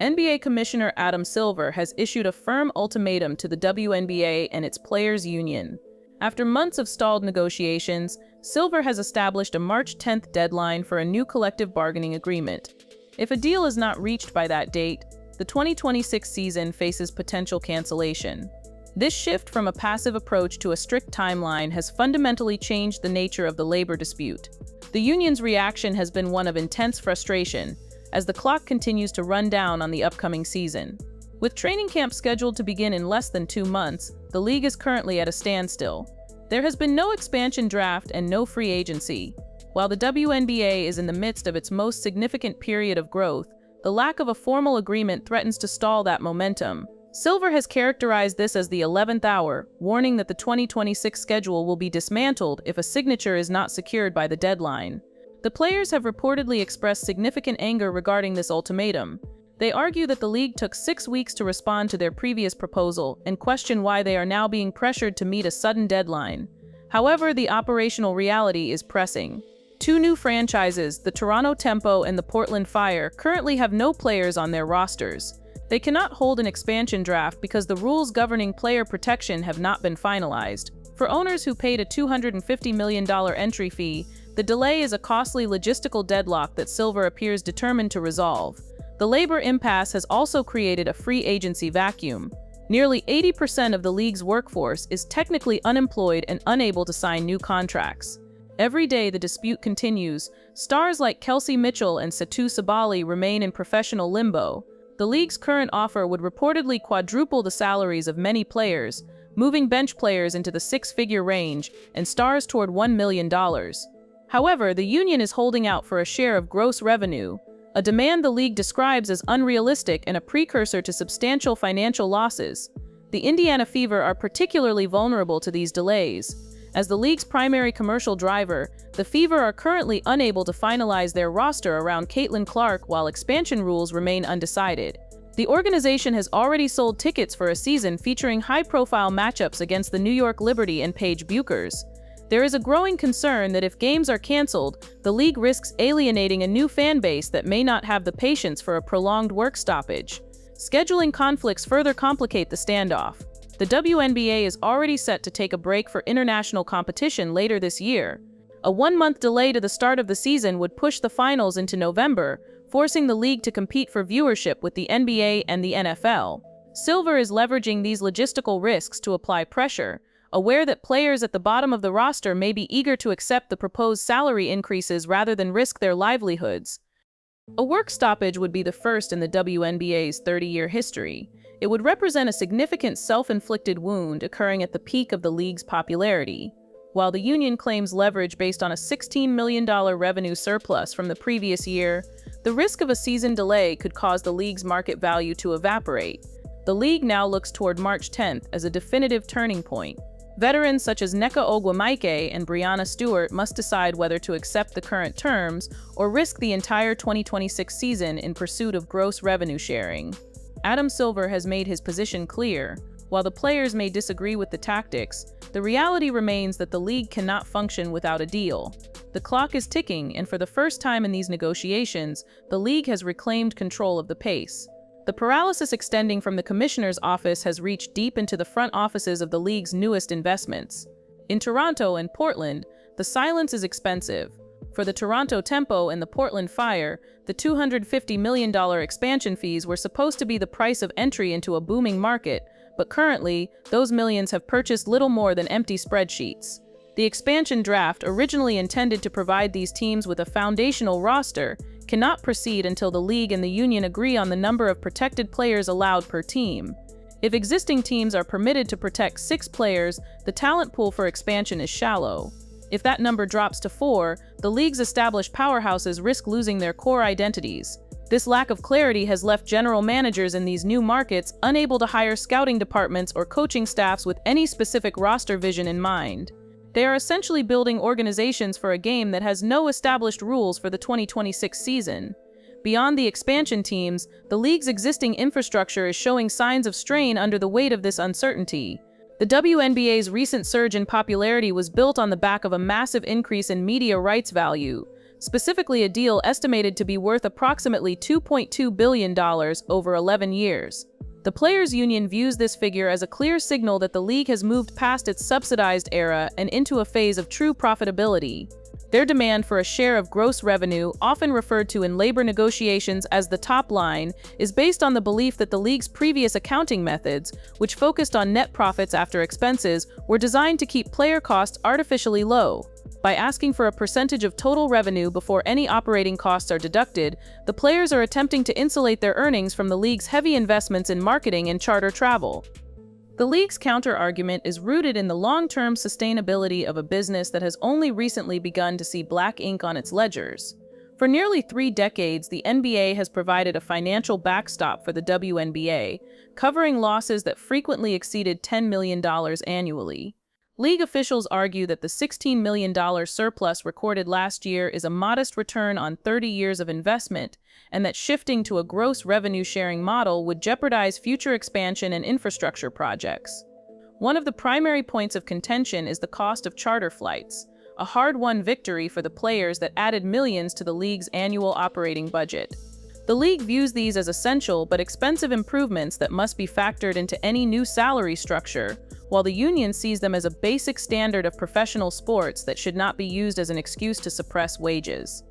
NBA Commissioner Adam Silver has issued a firm ultimatum to the WNBA and its players' union. After months of stalled negotiations, Silver has established a March 10th deadline for a new collective bargaining agreement. If a deal is not reached by that date, the 2026 season faces potential cancellation. This shift from a passive approach to a strict timeline has fundamentally changed the nature of the labor dispute. The union's reaction has been one of intense frustration, as the clock continues to run down on the upcoming season. With training camp scheduled to begin in less than 2 months, the league is currently at a standstill. There has been no expansion draft and no free agency. While the WNBA is in the midst of its most significant period of growth, the lack of a formal agreement threatens to stall that momentum. Silver has characterized this as the 11th hour, warning that the 2026 schedule will be dismantled if a signature is not secured by the deadline. The players have reportedly expressed significant anger regarding this ultimatum. They argue that the league took 6 weeks to respond to their previous proposal and question why they are now being pressured to meet a sudden deadline. However, the operational reality is pressing. 2 new franchises, the Toronto Tempo and the Portland Fire, currently have no players on their rosters. They cannot hold an expansion draft because the rules governing player protection have not been finalized. For owners who paid a $250 million entry fee, the delay is a costly logistical deadlock that Silver appears determined to resolve. The labor impasse has also created a free agency vacuum. Nearly 80% of the league's workforce is technically unemployed and unable to sign new contracts. Every day the dispute continues. Stars like Kelsey Mitchell and Satou Sabally remain in professional limbo. The league's current offer would reportedly quadruple the salaries of many players, moving bench players into the 6-figure range and stars toward $1 million. However, the union is holding out for a share of gross revenue, a demand the league describes as unrealistic and a precursor to substantial financial losses. The Indiana Fever are particularly vulnerable to these delays. As the league's primary commercial driver, the Fever are currently unable to finalize their roster around Caitlin Clark while expansion rules remain undecided. The organization has already sold tickets for a season featuring high-profile matchups against the New York Liberty and Paige Buchers. There is a growing concern that if games are canceled, the league risks alienating a new fan base that may not have the patience for a prolonged work stoppage. Scheduling conflicts further complicate the standoff. The WNBA is already set to take a break for international competition later this year. A 1-month delay to the start of the season would push the finals into November, forcing the league to compete for viewership with the NBA and the NFL. Silver is leveraging these logistical risks to apply pressure, aware that players at the bottom of the roster may be eager to accept the proposed salary increases rather than risk their livelihoods. A work stoppage would be the first in the WNBA's 30-year history. It would represent a significant self-inflicted wound occurring at the peak of the league's popularity. While the union claims leverage based on a $16 million revenue surplus from the previous year, the risk of a season delay could cause the league's market value to evaporate. The league now looks toward March 10th as a definitive turning point. Veterans such as Nneka Ogwumike and Breanna Stewart must decide whether to accept the current terms or risk the entire 2026 season in pursuit of gross revenue sharing. Adam Silver has made his position clear. While the players may disagree with the tactics, the reality remains that the league cannot function without a deal. The clock is ticking, and for the first time in these negotiations, the league has reclaimed control of the pace. The paralysis extending from the commissioner's office has reached deep into the front offices of the league's newest investments. In Toronto and Portland, the silence is expensive. For the Toronto Tempo and the Portland Fire, the $250 million expansion fees were supposed to be the price of entry into a booming market, but currently, those millions have purchased little more than empty spreadsheets. The expansion draft, originally intended to provide these teams with a foundational roster, cannot proceed until the league and the union agree on the number of protected players allowed per team. If existing teams are permitted to protect 6 players, the talent pool for expansion is shallow. If that number drops to 4, the league's established powerhouses risk losing their core identities. This lack of clarity has left general managers in these new markets unable to hire scouting departments or coaching staffs with any specific roster vision in mind. They are essentially building organizations for a game that has no established rules for the 2026 season. Beyond the expansion teams, the league's existing infrastructure is showing signs of strain under the weight of this uncertainty. The WNBA's recent surge in popularity was built on the back of a massive increase in media rights value. specifically a deal estimated to be worth approximately $2.2 billion over 11 years. The Players' Union views this figure as a clear signal that the league has moved past its subsidized era and into a phase of true profitability. Their demand for a share of gross revenue, often referred to in labor negotiations as the top line, is based on the belief that the league's previous accounting methods, which focused on net profits after expenses, were designed to keep player costs artificially low. By asking for a percentage of total revenue before any operating costs are deducted, the players are attempting to insulate their earnings from the league's heavy investments in marketing and charter travel. The league's counter-argument is rooted in the long-term sustainability of a business that has only recently begun to see black ink on its ledgers. For nearly 3 decades, the NBA has provided a financial backstop for the WNBA, covering losses that frequently exceeded $10 million annually. League officials argue that the $16 million surplus recorded last year is a modest return on 30 years of investment, and that shifting to a gross revenue-sharing model would jeopardize future expansion and infrastructure projects. One of the primary points of contention is the cost of charter flights, a hard-won victory for the players that added millions to the league's annual operating budget. The league views these as essential but expensive improvements that must be factored into any new salary structure, while the union sees them as a basic standard of professional sports that should not be used as an excuse to suppress wages.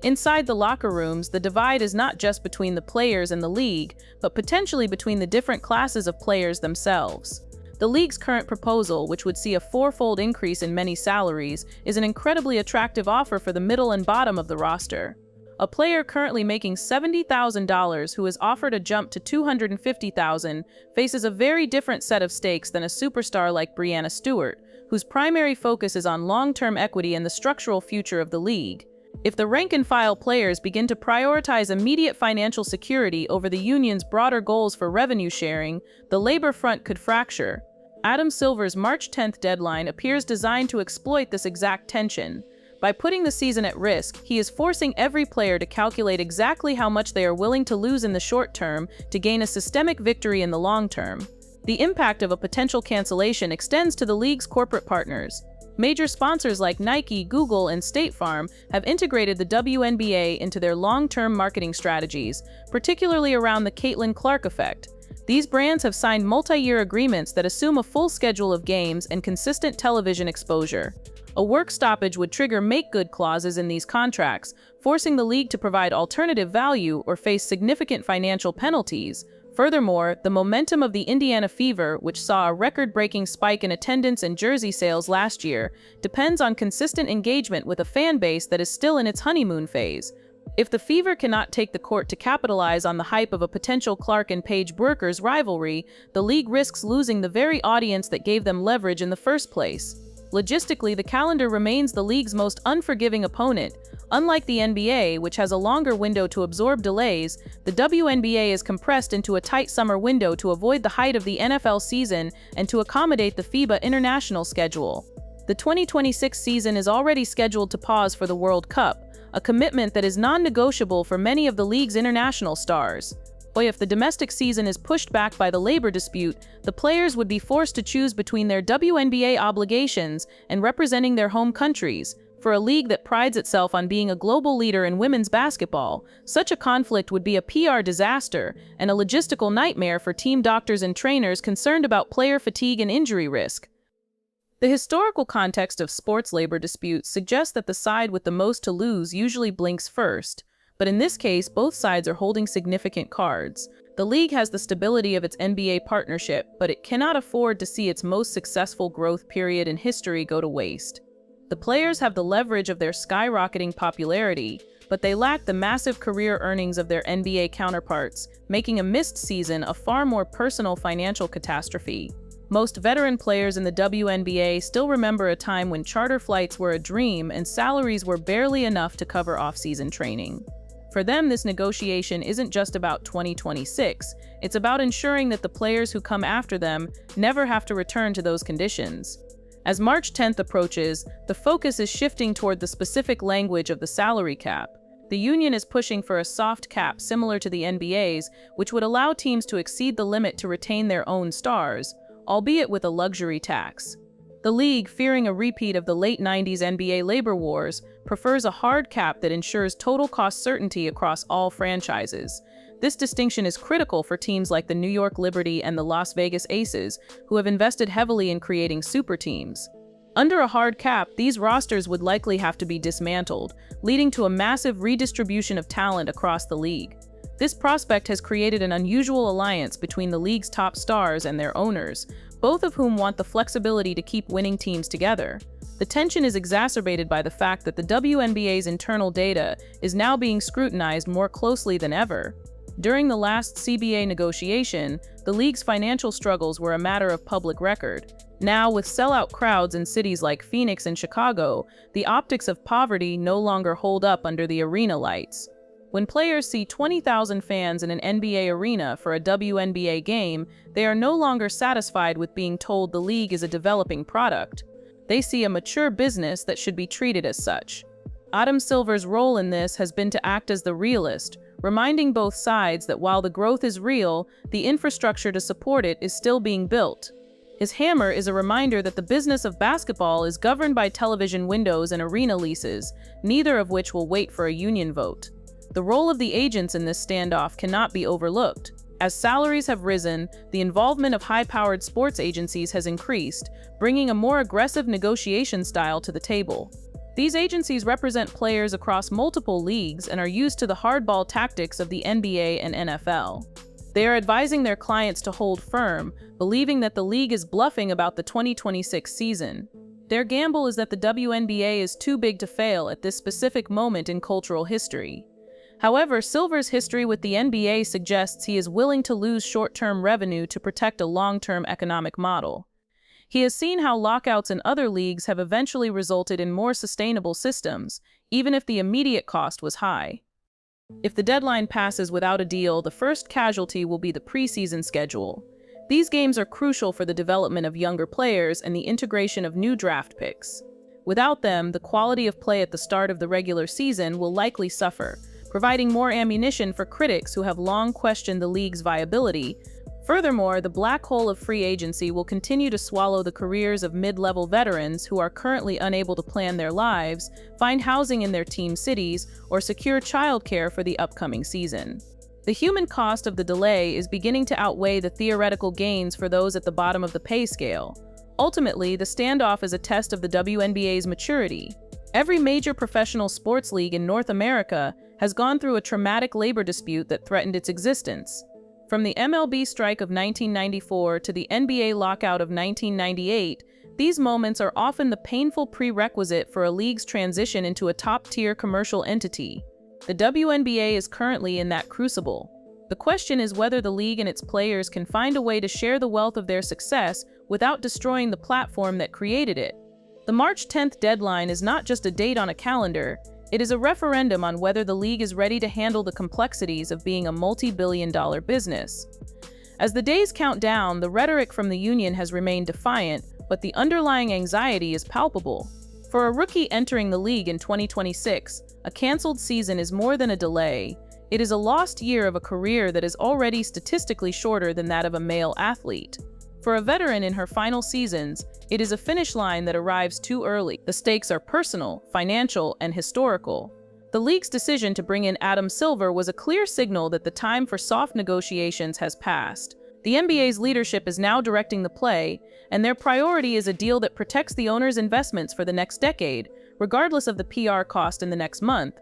Inside the locker rooms, the divide is not just between the players and the league, but potentially between the different classes of players themselves. The league's current proposal, which would see a 4-fold increase in many salaries, is an incredibly attractive offer for the middle and bottom of the roster. A player currently making $70,000 who is offered a jump to $250,000 faces a very different set of stakes than a superstar like Breanna Stewart, whose primary focus is on long-term equity and the structural future of the league. If the rank-and-file players begin to prioritize immediate financial security over the union's broader goals for revenue sharing, the labor front could fracture. Adam Silver's March 10th deadline appears designed to exploit this exact tension. By putting the season at risk, he is forcing every player to calculate exactly how much they are willing to lose in the short term to gain a systemic victory in the long term. The impact of a potential cancellation extends to the league's corporate partners. Major sponsors like Nike, Google, and State Farm have integrated the WNBA into their long-term marketing strategies, particularly around the Caitlin Clark effect. These brands have signed multi-year agreements that assume a full schedule of games and consistent television exposure. A work stoppage would trigger make-good clauses in these contracts, forcing the league to provide alternative value or face significant financial penalties. Furthermore, the momentum of the Indiana Fever, which saw a record-breaking spike in attendance and jersey sales last year, depends on consistent engagement with a fan base that is still in its honeymoon phase. If the Fever cannot take the court to capitalize on the hype of a potential Clark and Paige Buerkers rivalry, the league risks losing the very audience that gave them leverage in the first place. Logistically, the calendar remains the league's most unforgiving opponent. Unlike the NBA, which has a longer window to absorb delays, the WNBA is compressed into a tight summer window to avoid the height of the NFL season and to accommodate the FIBA international schedule. The 2026 season is already scheduled to pause for the World Cup, a commitment that is non-negotiable for many of the league's international stars. If the domestic season is pushed back by the labor dispute, the players would be forced to choose between their WNBA obligations and representing their home countries. For a league that prides itself on being a global leader in women's basketball, such a conflict would be a PR disaster and a logistical nightmare for team doctors and trainers concerned about player fatigue and injury risk. The historical context of sports labor disputes suggests that the side with the most to lose usually blinks first. But in this case, both sides are holding significant cards. The league has the stability of its NBA partnership, but it cannot afford to see its most successful growth period in history go to waste. The players have the leverage of their skyrocketing popularity, but they lack the massive career earnings of their NBA counterparts, making a missed season a far more personal financial catastrophe. Most veteran players in the WNBA still remember a time when charter flights were a dream and salaries were barely enough to cover off-season training. For them, this negotiation isn't just about 2026, it's about ensuring that the players who come after them never have to return to those conditions. As March 10th approaches, the focus is shifting toward the specific language of the salary cap. The union is pushing for a soft cap similar to the NBA's, which would allow teams to exceed the limit to retain their own stars, albeit with a luxury tax. The league, fearing a repeat of the late 90s NBA labor wars, prefers a hard cap that ensures total cost certainty across all franchises. This distinction is critical for teams like the New York Liberty and the Las Vegas Aces, who have invested heavily in creating super teams. Under a hard cap, these rosters would likely have to be dismantled, leading to a massive redistribution of talent across the league. This prospect has created an unusual alliance between the league's top stars and their owners, both of whom want the flexibility to keep winning teams together. The tension is exacerbated by the fact that the WNBA's internal data is now being scrutinized more closely than ever. During the last CBA negotiation, the league's financial struggles were a matter of public record. Now, with sellout crowds in cities like Phoenix and Chicago, the optics of poverty no longer hold up under the arena lights. When players see 20,000 fans in an NBA arena for a WNBA game, they are no longer satisfied with being told the league is a developing product. They see a mature business that should be treated as such. Adam Silver's role in this has been to act as the realist, reminding both sides that while the growth is real, the infrastructure to support it is still being built. His hammer is a reminder that the business of basketball is governed by television windows and arena leases, neither of which will wait for a union vote. The role of the agents in this standoff cannot be overlooked. As salaries have risen, the involvement of high-powered sports agencies has increased, bringing a more aggressive negotiation style to the table. These agencies represent players across multiple leagues and are used to the hardball tactics of the NBA and NFL. They are advising their clients to hold firm, believing that the league is bluffing about the 2026 season. Their gamble is that the WNBA is too big to fail at this specific moment in cultural history. However, Silver's history with the NBA suggests he is willing to lose short-term revenue to protect a long-term economic model. He has seen how lockouts in other leagues have eventually resulted in more sustainable systems, even if the immediate cost was high. If the deadline passes without a deal, the first casualty will be the preseason schedule. These games are crucial for the development of younger players and the integration of new draft picks. Without them, the quality of play at the start of the regular season will likely suffer, providing more ammunition for critics who have long questioned the league's viability. Furthermore, the black hole of free agency will continue to swallow the careers of mid-level veterans who are currently unable to plan their lives, find housing in their team cities, or secure childcare for the upcoming season. The human cost of the delay is beginning to outweigh the theoretical gains for those at the bottom of the pay scale. Ultimately, the standoff is a test of the WNBA's maturity. Every major professional sports league in North America has gone through a traumatic labor dispute that threatened its existence. From the MLB strike of 1994 to the NBA lockout of 1998, these moments are often the painful prerequisite for a league's transition into a top-tier commercial entity. The WNBA is currently in that crucible. The question is whether the league and its players can find a way to share the wealth of their success without destroying the platform that created it. The March 10th deadline is not just a date on a calendar, it is a referendum on whether the league is ready to handle the complexities of being a multi-billion-dollar business. As the days count down, the rhetoric from the union has remained defiant, but the underlying anxiety is palpable. For a rookie entering the league in 2026, a canceled season is more than a delay. It is a lost year of a career that is already statistically shorter than that of a male athlete. For a veteran in her final seasons, it is a finish line that arrives too early. The stakes are personal, financial, and historical. The league's decision to bring in Adam Silver was a clear signal that the time for soft negotiations has passed. The NBA's leadership is now directing the play, and their priority is a deal that protects the owner's investments for the next decade, regardless of the PR cost in the next month.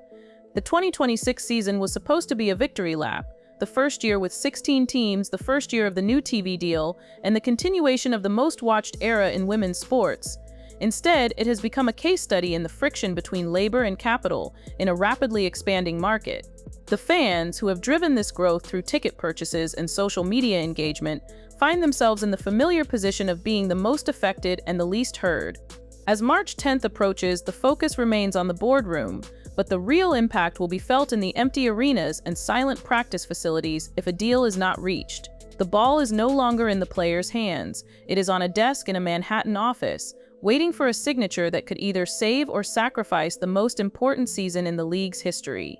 The 2026 season was supposed to be a victory lap, the first year with 16 teams, the first year of the new TV deal, and the continuation of the most-watched era in women's sports. Instead, it has become a case study in the friction between labor and capital in a rapidly expanding market. The fans, who have driven this growth through ticket purchases and social media engagement, find themselves in the familiar position of being the most affected and the least heard. As March 10th approaches, the focus remains on the boardroom, but the real impact will be felt in the empty arenas and silent practice facilities if a deal is not reached. The ball is no longer in the players' hands. It is on a desk in a Manhattan office, waiting for a signature that could either save or sacrifice the most important season in the league's history.